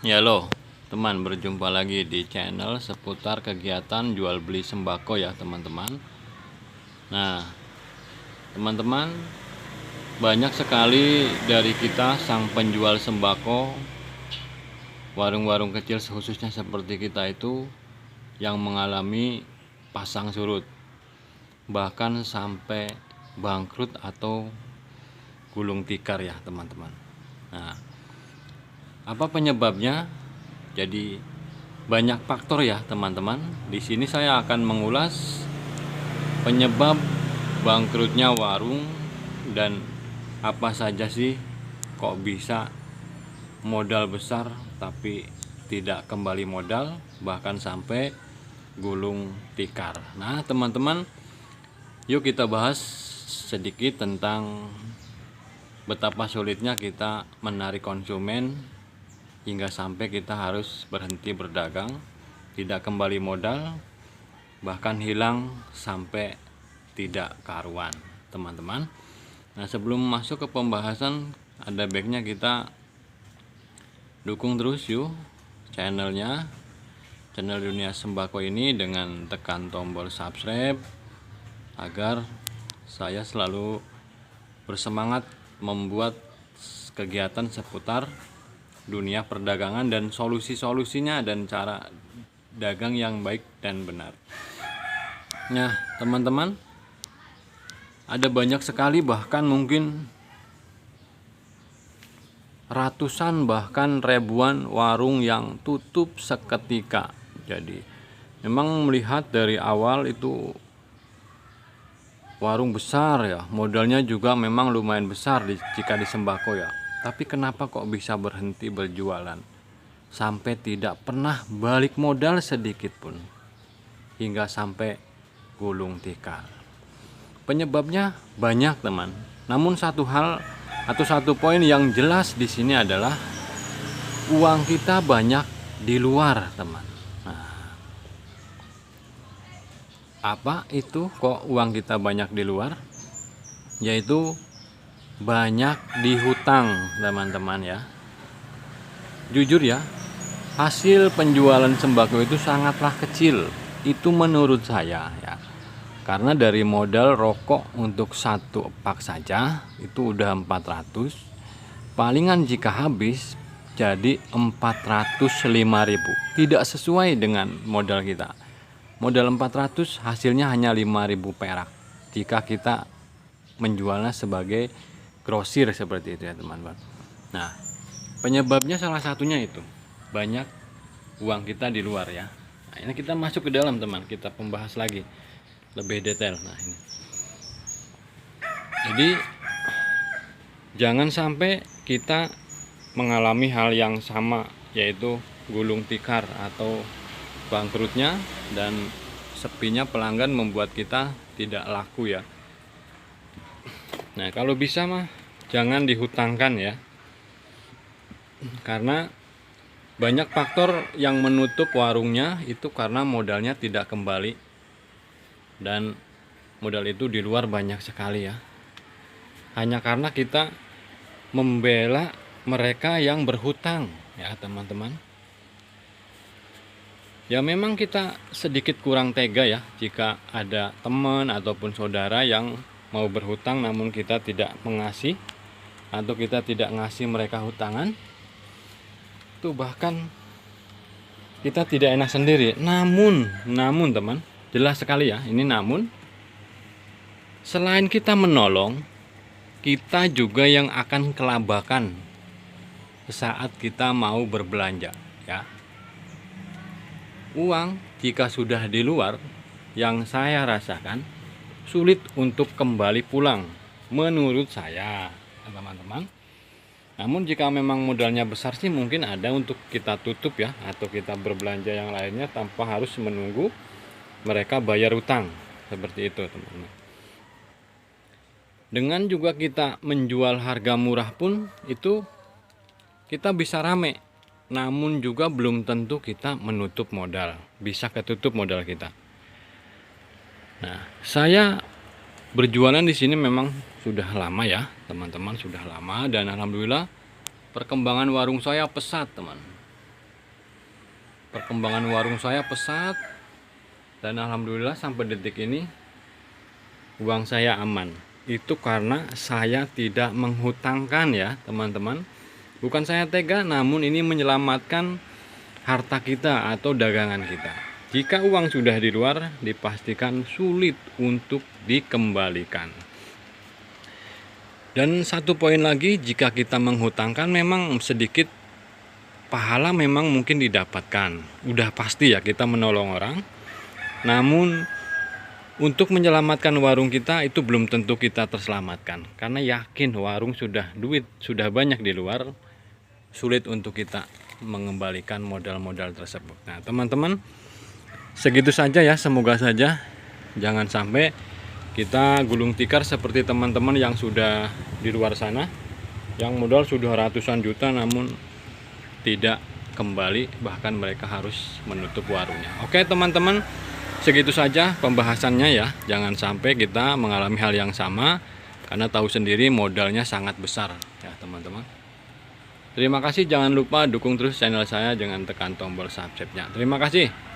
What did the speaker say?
Ya lo, teman, berjumpa lagi di channel seputar kegiatan jual beli sembako ya teman-teman. Nah, teman-teman, banyak sekali dari kita sang penjual sembako, warung-warung kecil khususnya seperti kita itu, yang mengalami pasang surut, bahkan sampai bangkrut atau gulung tikar ya teman-teman. Nah, apa penyebabnya? Jadi banyak faktor ya teman-teman. Di sini saya akan mengulas penyebab bangkrutnya warung dan apa saja sih kok bisa modal besar tapi tidak kembali modal, bahkan sampai gulung tikar. Nah teman-teman, yuk kita bahas sedikit tentang betapa sulitnya kita menarik konsumen hingga sampai kita harus berhenti berdagang, tidak kembali modal, bahkan hilang sampai tidak karuan teman-teman. Nah sebelum masuk ke pembahasan, ada baiknya kita dukung terus yuk channel Dunia Sembako ini dengan tekan tombol subscribe agar saya selalu bersemangat membuat kegiatan seputar dunia perdagangan dan solusi-solusinya dan cara dagang yang baik dan benar. Nah teman-teman, ada banyak sekali, bahkan mungkin ratusan bahkan ribuan warung yang tutup seketika. Jadi memang melihat dari awal itu warung besar ya, modalnya juga memang lumayan besar jika di sembako ya. Tapi kenapa kok bisa berhenti berjualan sampai tidak pernah balik modal sedikit pun, hingga sampai gulung tikar? Penyebabnya banyak teman. Namun satu hal atau satu poin yang jelas di sini adalah uang kita banyak di luar teman. Nah, apa itu kok uang kita banyak di luar? Yaitu banyak dihutang teman-teman ya. Jujur ya, hasil penjualan sembako itu sangatlah kecil. Itu menurut saya ya. Karena dari modal rokok untuk satu pak saja itu udah 400. Palingan jika habis jadi 405.000. Tidak sesuai dengan modal kita. Modal 400 hasilnya hanya 5.000 perak jika kita menjualnya sebagai grosir seperti itu ya teman-teman. Nah, penyebabnya salah satunya itu banyak uang kita di luar ya. Nah, ini kita masuk ke dalam teman, kita membahas lagi lebih detail. Nah ini, jadi jangan sampai kita mengalami hal yang sama, yaitu gulung tikar atau bangkrutnya dan sepinya pelanggan membuat kita tidak laku ya. Nah kalau bisa mah jangan dihutangkan ya, karena banyak faktor yang menutup warungnya itu karena modalnya tidak kembali, dan modal itu di luar banyak sekali ya. Hanya karena kita membela mereka yang berhutang ya teman-teman. Ya memang kita sedikit kurang tega ya jika ada teman ataupun saudara yang mau berhutang namun kita tidak mengasih, atau kita tidak ngasih mereka hutangan. Itu bahkan kita tidak enak sendiri. Namun teman, jelas sekali ya ini namun, selain kita menolong, kita juga yang akan kelabakan saat kita mau berbelanja ya. Uang jika sudah di luar, yang saya rasakan sulit untuk kembali pulang menurut saya teman-teman. Namun jika memang modalnya besar sih mungkin ada untuk kita tutup ya, atau kita berbelanja yang lainnya tanpa harus menunggu mereka bayar utang, seperti itu teman-teman. Dengan juga kita menjual harga murah pun itu kita bisa rame, namun juga belum tentu kita menutup modal, bisa ketutup modal kita. Nah, saya berjualan di sini memang sudah lama ya teman-teman, sudah lama, dan alhamdulillah perkembangan warung saya pesat teman. perkembangan warung saya pesat, dan alhamdulillah sampai detik ini uang saya aman. Itu karena saya tidak menghutangkan ya teman-teman. Bukan saya tega, namun ini menyelamatkan harta kita atau dagangan kita. Jika uang sudah di luar, dipastikan sulit untuk dikembalikan. Dan satu poin lagi, jika kita menghutangkan memang sedikit pahala memang mungkin didapatkan. Udah pasti ya kita menolong orang. Namun untuk menyelamatkan warung kita itu belum tentu kita terselamatkan. Karena yakin warung sudah duit, sudah banyak di luar, sulit untuk kita mengembalikan modal-modal tersebut. Nah teman-teman, segitu saja ya, semoga saja jangan sampai kita gulung tikar seperti teman-teman yang sudah di luar sana, yang modal sudah ratusan juta namun tidak kembali, bahkan mereka harus menutup warungnya. Oke teman-teman, segitu saja pembahasannya ya, jangan sampai kita mengalami hal yang sama, karena tahu sendiri modalnya sangat besar ya teman-teman. Terima kasih, jangan lupa dukung terus channel saya, jangan tekan tombol subscribe-nya. Terima kasih.